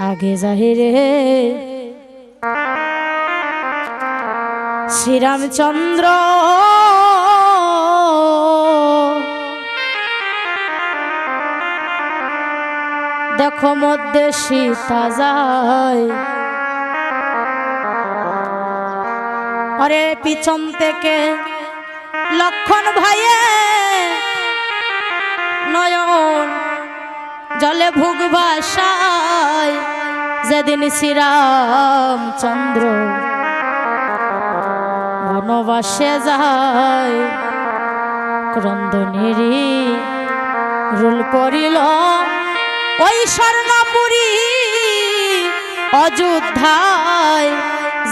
আগে জাহিরে শ্রীরামচন্দ্র দেখো মধ্যে সীতা যায়, আরে পিছন থেকে লক্ষণ ভাইয়ে নয়ন জলে ভুগ ভাষায়, যেদিন শ্রীরামচন্দ্র বনবাসে যায়, ক্রন্দনেরই রুল পড়িল ওই স্বর্ণপুরী অযোধ্যায়,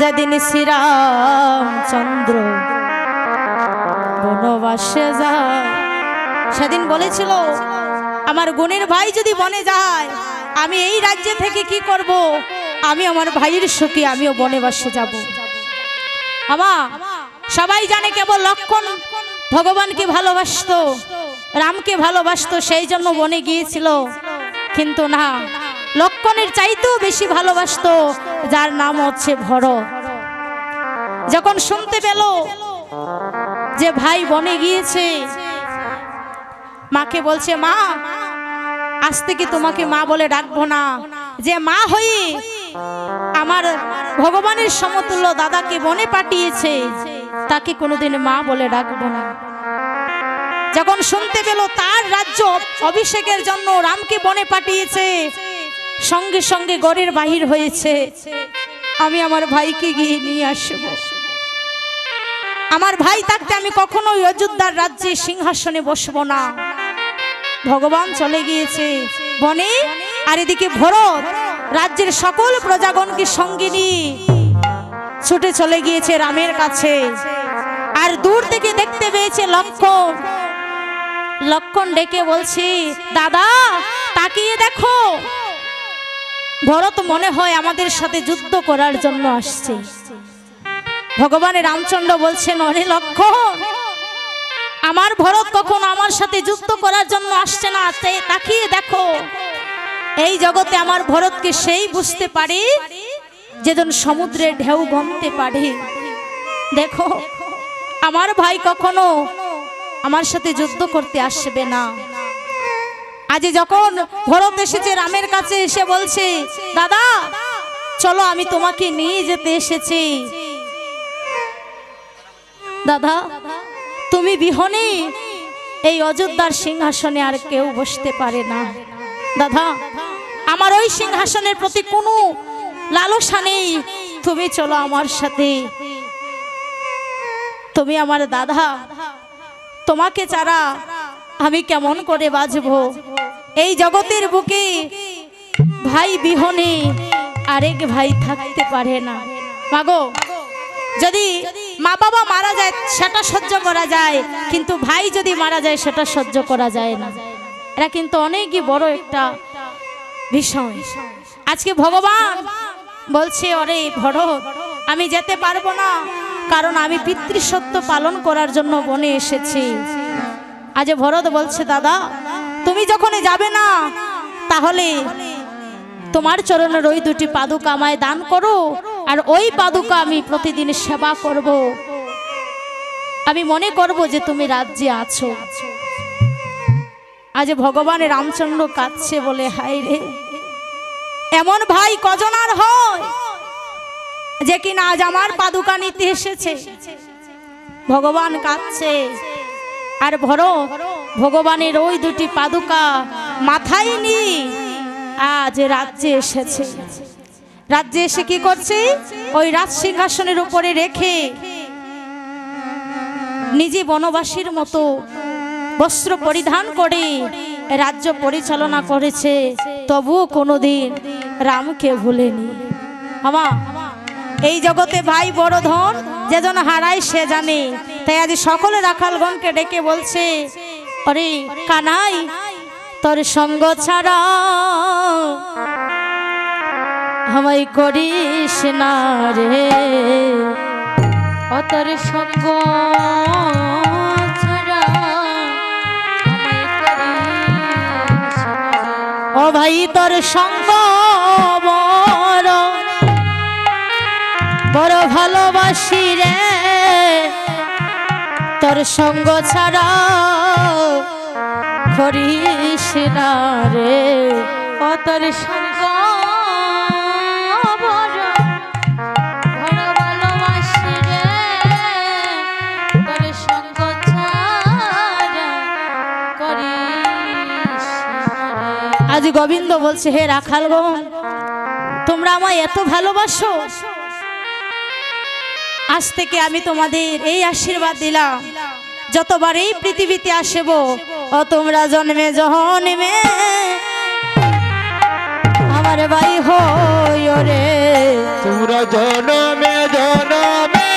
যেদিন শ্রীরামচন্দ্র বনবাসে যায়। সেদিন বলেছিল আমার গুণের ভাই যদি বনে যায়, আমি এই রাজ্য থেকে কি করব, আমি আমার ভাইয়ের সুখে আমিও বনবাসে যাব। আমার সবাই জানে কেবল লক্ষণ ভগবানকে ভালোবাসতো, রামকে ভালোবাসতো, সেই জন্য বনে গিয়েছিল। কিন্তু না, লক্ষণের চাইতেও বেশি ভালোবাসতো যার নাম হচ্ছে ভরত। যখন শুনতে পেল যে ভাই বনে গিয়েছে, মাকে বলছে, মা আজ থেকে তোমাকে মা বলে ডাকবো না, যে মা হয়ে আমার ভগবানের সমতুল্য দাদাকে বনে পাঠিয়েছে তাকে কোনোদিন মা বলে ডাকবো না। যখন শুনতে পেল তার রাজ্য অভিষেকের জন্য রামকে বনে পাঠিয়েছে, সঙ্গে সঙ্গে গড়ের বাহির হয়েছে, আমি আমার ভাইকে গিয়ে নিয়ে আসব। আমার ভাই থাকতে আমি কখনোই অযোধ্যার রাজ্যে সিংহাসনে বসবো না। ভগবান চলে গিয়েছে বনে, আর এদিকে ভরত রাজ্যের সকল প্রজাগণকে সঙ্গে নিয়ে ছুটে চলে গিয়েছে রামের কাছে। আর দূর থেকে দেখতে পেয়েছে লক্ষণ। লক্ষণ ডেকে বলছি, দাদা তাকিয়ে দেখো, ভরত মনে হয় আমাদের সাথে যুদ্ধ করার জন্য আসছে। ভগবানের রামচন্দ্র বলছেন, অরে লক্ষণ, আমার ভরত কখন আমার সাথে যুদ্ধ করার জন্য আসছে না, তাকিয়ে দেখো। এই জগতে আমার ভরতকে সেই বুঝতে পারে যেজন সমুদ্রের ঢেউ গমতে পারে। দেখো আমার ভাই কখনো আমার সাথে যুদ্ধ করতে আসবে না। আজ যখন ভরত এসেছে রামের কাছে, এসে বলছে, দাদা চলো আমি তোমাকে নিয়ে যেতে এসেছি। দাদা তুমি বিহনে এই অযোধ্যার সিংহাসনে আর কেউ বসতে পারে না। দাদা আমার ওই সিংহাসনের প্রতি কোনো লালসা নেই, তুমি চলো আমার সাথে। তুমি আমার দাদা, তোমাকে ছাড়া আমি কেমন করে বাঁচবো? এই জগতের বুকে ভাই বিহনে আরেক ভাই থাকতে পারে না। মাগো, যদি মা বাবা মারা যায় সেটা সহ্য করা যায়, কিন্তু ভাই যদি মারা যায় সেটা সহ্য করা যায় না। এটা কিন্তু অনেকই বড় একটা বিষয়। আজকে ভগবান বলছে, অরে ভরত আমি যেতে পারবো না, কারণ আমি পিতৃসত্য পালন করার জন্য বনে এসেছি। আজ ভরত বলছে, দাদা তুমি যখন যাবে না, তাহলে তোমার চরণের ওই দুটি পাদুকা আমায় দান করো, আর ওই পাদুকা আমি প্রতিদিন সেবা করব। আমি মনে করব যে তুমি রাজ্যে আছো। আজ ভগবানের রামচন্দ্র কাঁদছে, বলে হায় রে, এমন ভাই কজন আর হয় যে কিনা আজ আমার পাদুকা নিতে এসেছে। ভগবান কাঁদছে, আর ভরত ভগবানের ওই দুটি পাদুকা মাথায় নিয়ে আজ রাজ্যে এসেছে। রাজ্যে এসে কি করছে, ওই রাজ সিংহাসনের উপরে রেখে নিজে বনবাসীর মতো বস্ত্র পরিধান করে রাজ্য পরিচালনা করেছে, তবুও কোনোদিন রামকে ভুলেনি। আমা এই জগতে ভাই বড় ধন, যেজন হারায় সে জানে। তাই আজ সকলে রাখালগণকে ডেকে বলছে, আরে কানাই তোর সঙ্গ ছাড়া আমায় করিস না রে, ও তোর সঙ্গ ছাড়া আমায় করিস না। ও ভাই তোর সঙ্গ বড় ভালোবাসি রে তোর সঙ্গ ছাড়া করিস না রে ও তোর সঙ্গ বড় ভালোবাসি রে তোর সঙ্গ ছাড়া করিস না রে। আজ গোবিন্দ বলছে, হে রাখালগণ, তোমরা আমায় এত ভালোবাসো, আজ থেকে আমি তোমাদের এই আশীর্বাদ দিলাম, যতবার এই পৃথিবীতে আসব ও তোমরা জন্মে জন্মে আমার ভাই হইও রে। তোমরা জন্মে জন্মে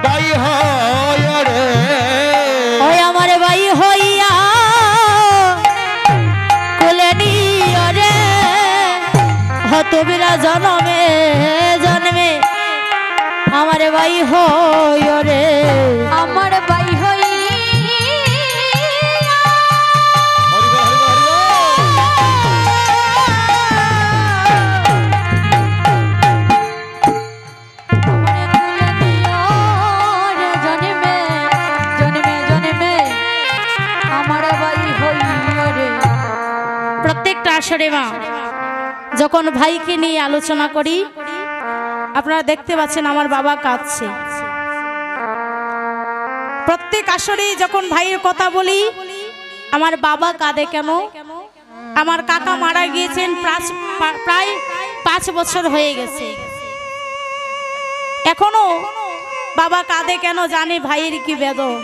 ভাই হইও রে। ওই আমার ভাই হইয়া কোলে নিও রে। তোমরা জন্মে জন্মে আমার ভাই হইও রে। আমার ভাই হইয়া প্রত্যেকটা আসরে মা যখন ভাইকে নিয়ে আলোচনা করি, আপনারা দেখতে পাচ্ছেন আমার বাবা কাঁদছে। প্রত্যেক আসরে যখন ভাইয়ের কথা বলি আমার বাবা কাঁদে কেন? আমার কাকা মারা গিয়েছেন প্রায় 5 বছর হয়ে গেছে, এখনো বাবা কাঁদে কেন জানে ভাইয়ের কি বেদনা।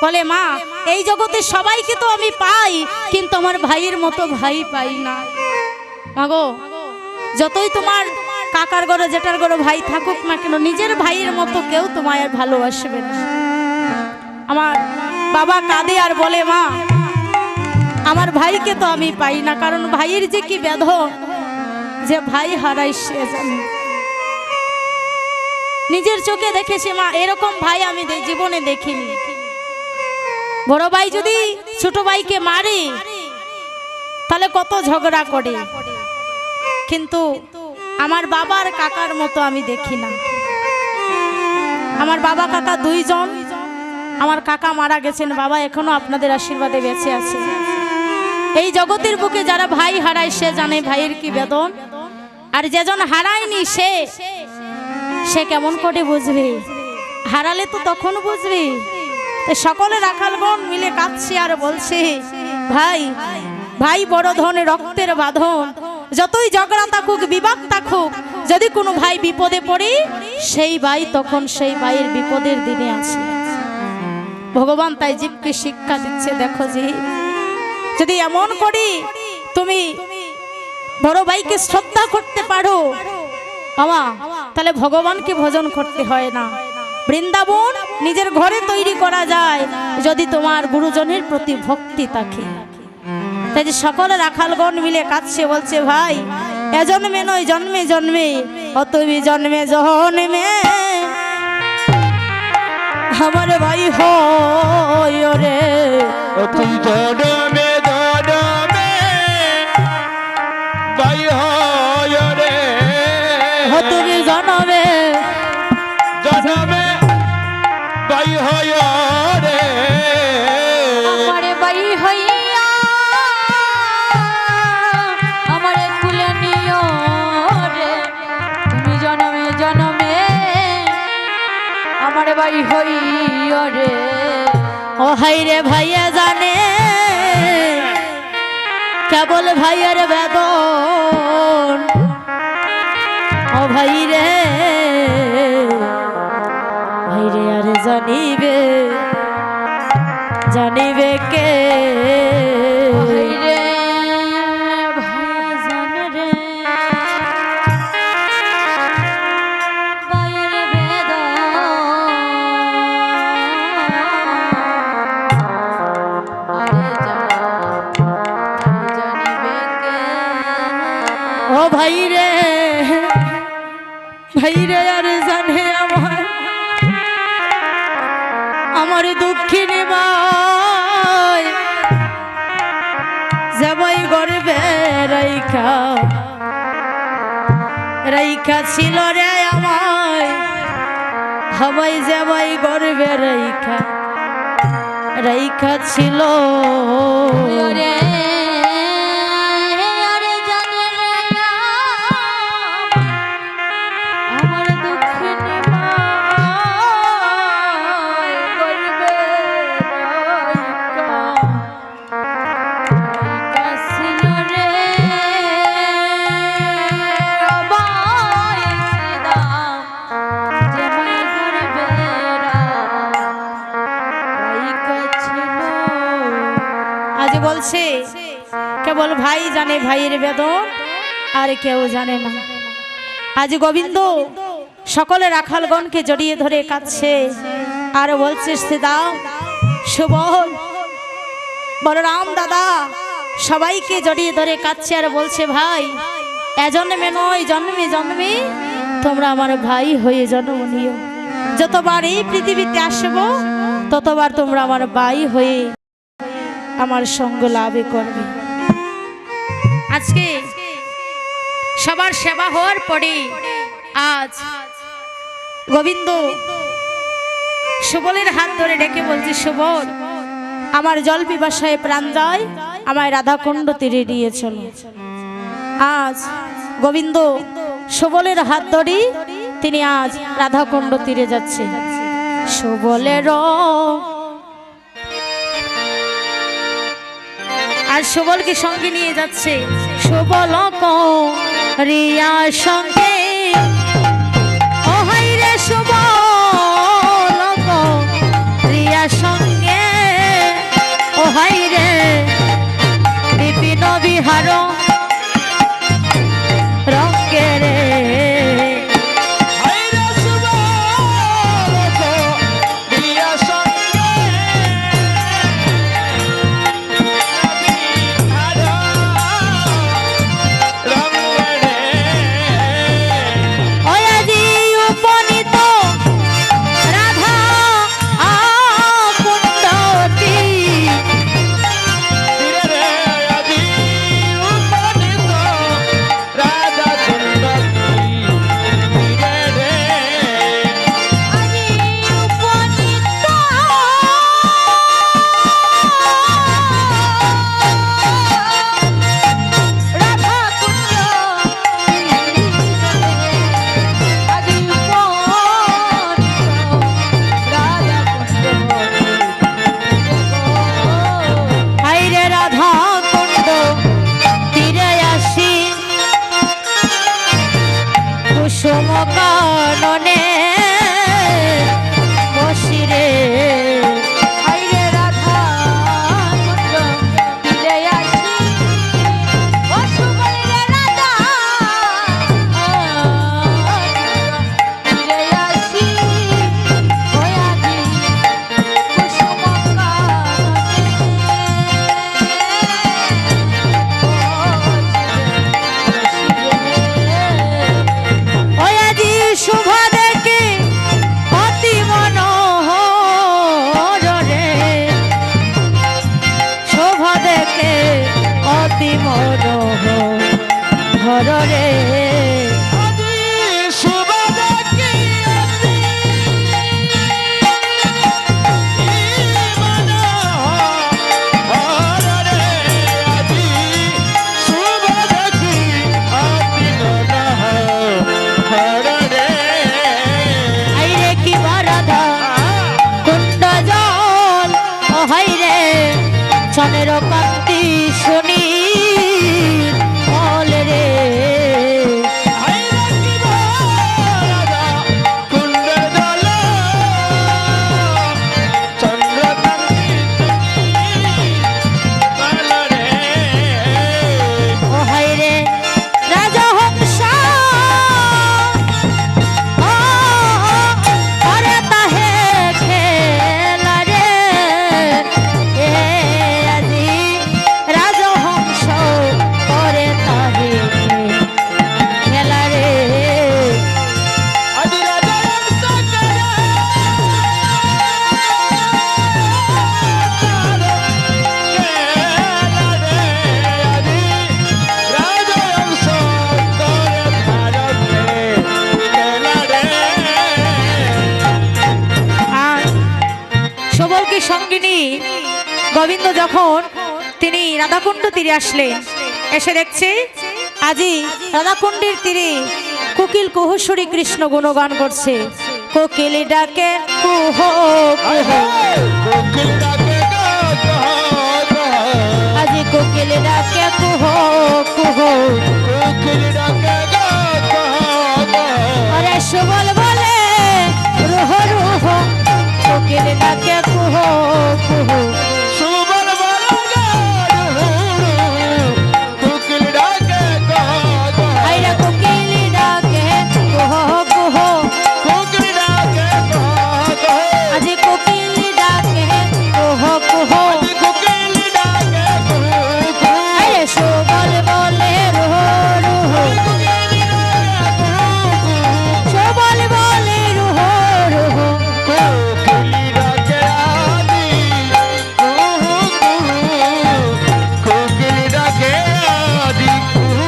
বলে, মা এই জগতে সবাইকে তো আমি পাই, কিন্তু আমার ভাইয়ের মতো ভাই পাই না। মাগো, যতই তোমার কাকার ঘরে জেঠার ঘরে ভাই থাকুক না কেন, নিজের ভাইয়ের মতো কেউ তোমায় আর ভালোবাসবে না। আমার বাবা কাঁদে আর বলে, মা আমার ভাইকে তো আমি পাই না, কারণ ভাইয়ের যে কি বেদনা, যে ভাই হারাই সে জানে। নিজের চোখে দেখেছি মা, এরকম ভাই আমি জীবনে দেখিনি। বড় ভাই যদি ছোট ভাইকে মারে তাহলে কত ঝগড়া করে, কিন্তু আমার বাবার কাকার মতো আমি দেখি না। আমার বাবা কাকা 2 জন, আমার কাকা মারা গেছেন, বাবা এখনো আপনাদের আশীর্বাদে বেঁচে আছে। এই জগতের বুকে যারা ভাই হারায় সে জানে ভাইয়ের কি বেদন, আর যেজন হারায়নি সে কেমন করে বুঝবে? হারালে তো তখন বুঝবে। সকলে রাখালগণ মিলে কাঁদছে আর বলছে, ভাই ভাই বড় ধনে রক্তের বাঁধন, যতই ঝগড়া থাকুক বিবাদ থাকুক, যদি কোনো ভাই বিপদে পড়ে সেই ভাই তখন সেই ভাইয়ের বিপদের দিনে আছে। ভগবান তাই জীবকে শিক্ষা দিচ্ছে, দেখো যে যদি এমন করি তুমি বড় ভাইকে শ্রদ্ধা করতে পারো বাবা, তাহলে ভগবানকে ভজন করতে হয় না। বৃন্দাবন নিজের ঘরে তৈরি করা যায় যদি তোমার গুরুজনের প্রতি ভক্তি থাকে। তাই যে সকলে রাখালগণ মিলে কাঁদছে, বলছে, ভাই এ জন্মে নয় জন্মে জন্মে ও তুমি জন্মে জন্মে আমার ভাই হইও রে। তুই জন্মে জন্মে ভাই হইও রে। তুমি জন্মে জন্মে ভাই হইও রে। আমার ভাই হইয়া আমার কুলে নিও রে। তুমি জন্মে জন্মে আমার ভাই হইও রে। ও হাই রে ভাইয়া জানে কেবল ভাইয়ের বেদন। ও ভাই রে আর জানিবে জানিবে কে রে ভাই জান রে ভাইয়ের বেদন। আরে জানিবে কে ও ভাই রে আর জানে আমার দুঃখিনী মায় জামাই গর্বে রাইখা রাইখা ছিল রে আমায় হাওয়াই যাবাই গর্বে রাইখা রাইখা ছিল ওরে আরে জানে রে আমার দুঃখ নিবাই করবে রাইকা ছিল রে বাই সিদা জামাই করবে রাইকা ছিল। আজ বলছে কেবল ভাই জানে ভাইয়ের বেদন আর কেউ জানে না। আজ গোবিন্দ সকলে রাখালগণকে জড়িয়ে ধরে কাঁদছে আর বলছে সীতা সুবল বলরাম দাদা সবাইকে জড়িয়ে ধরে কাঁদছে আর বলছে ভাই এজন্মে নয় জন্মে জন্মে তোমরা আমার ভাই হয়ে জন্ম নিও। যতবার এই পৃথিবীতে আসবো ততবার তোমরা আমার ভাই হয়ে আমার সঙ্গ লাভে করবে। আজকে সবার সেবা হওয়ার পরে আজ গোবিন্দ সুবলের হাত ধরে ডেকে বলছে সুবল আমার জল পিপাসায় প্রাণ যায় আমায় রাধাকুণ্ড তীরে নিয়ে চলো। আজ গোবিন্দ সুবলের হাত ধরে তিনি আজ রাধাকুণ্ড তীরে যাচ্ছে। সুবলের আর সুবলকে সঙ্গে নিয়ে যাচ্ছে। সুবল রিয়ার সঙ্গে ও হাই রে সুবল রিয়ার সঙ্গে ও হাই রে বিপিন বিহার রঙ্গে রে চনের কান্তি শুনি বলে রে ও হাই রে রাজা হংস আরে তাহে খেলা রে এ আজি গোবিন্দ যখন তিনি রাধাকুণ্ড তীরে আসলেন, এসে দেখছে আজি রাধাকুণ্ডের তীরে কোকিল কুহুসুরি কৃষ্ণ গুণগান করছে। কোকিল ডাকে কুহ কুহ, কোকিল ডাকে গা গা গা, আজি কোকিল ডাকে কুহ কুহ, কোকিল ডাকে গা গা গা, আরে সুবল বলে রুহ রুহ, কোকিল ডাকে কুহ কুহ, সুবল বলা গা রু, কোকিল ডাকে গা গা, আইরা কোকিল ডাকে কুহ কুহ, কোকিল ডাকে গা গা, আজি কোকিল ডাকে কুহ কুহ, কোকিল ডাকে গু গু, আরে সুবল বলে রুহ রুহ, সুবল বলে রুহ রুহ, কোকিল ডাকে আদি কুহু কুহু, কোকিল ডাকে আদি কুহু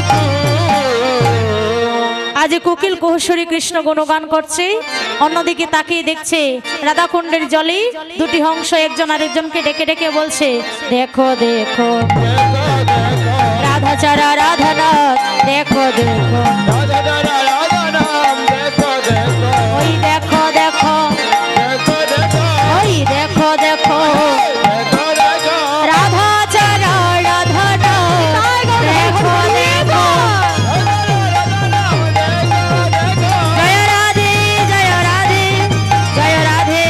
কুহু। আজ কোকিল কুহুসুরি কৃষ্ণ গুণগান করছে। অন্যদিকে তাকিয়ে দেখছে রাধাকুণ্ডের জলে দুটি হংস একজন আরেকজনকে ডেকে ডেকে বলছে, দেখো দেখো রাধা চারা রাধানাথ, দেখো দেখো ওই দেখো দেখো, ওই দেখো দেখো রাধা চারা রাধানাথ, দেখো দেখো জয় রাধে জয় রাধে জয় রাধে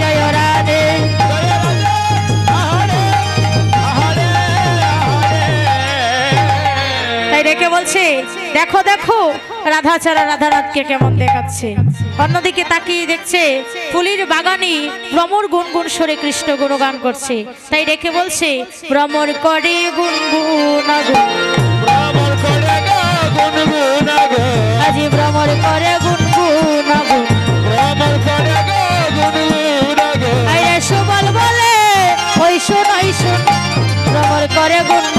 জয় রাধে। তাই ডেকে বলছে, দেখো দেখো রাধা ছাড়া রাধানাথকে কেমন দেখাচ্ছে। অন্যদিকে তাকিয়ে দেখছে ফুলির বাগানে ভ্রমর গুনগুন সরে কৃষ্ণ গুণগান করছে। তাই ডেকে বলছে, ভ্রমর করে গুনগুন আজি ভ্রমর করে গুনগুন আইরে সুবল বলে ওই শোন ভ্রমর করে গুনগুন